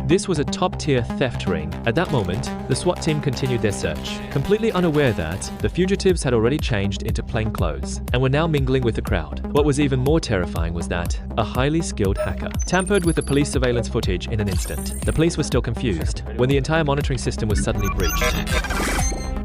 This was a top-tier theft ring. At that moment, the SWAT team continued their search, completely unaware that the fugitives had already changed into plain clothes and were now mingling with the crowd. What was even more terrifying was that a highly skilled hacker tampered with the police surveillance footage in an instant. The police were still confused when the entire monitoring system was suddenly breached.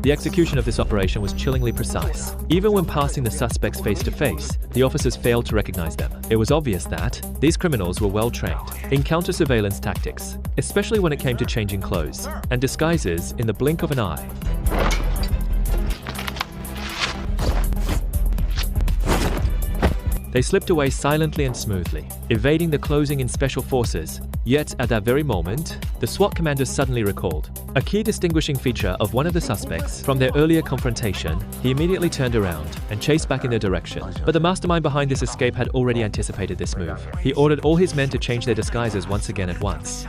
The execution of this operation was chillingly precise. Even when passing the suspects face-to-face, the officers failed to recognize them. It was obvious that these criminals were well-trained in counter-surveillance tactics, especially when it came to changing clothes and disguises in the blink of an eye. They slipped away silently and smoothly, evading the closing in special forces. Yet, at that very moment, the SWAT commanders suddenly recalled a key distinguishing feature of one of the suspects from their earlier confrontation. He immediately turned around and chased back in their direction. But the mastermind behind this escape had already anticipated this move. He ordered all his men to change their disguises once again at once.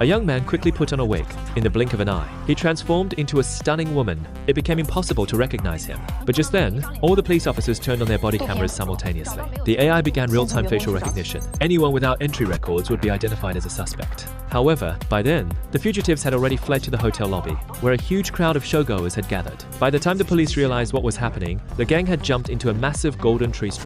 A young man quickly put on a wig in the blink of an eye. He transformed into a stunning woman. It became impossible to recognize him. But just then, all the police officers turned on their body cameras simultaneously. The AI began real-time facial recognition. Anyone without entry records would be identified as a suspect. However, by then, the fugitives had already fled to the hotel lobby, where a huge crowd of showgoers had gathered. By the time the police realized what was happening, the gang had jumped into a massive golden tree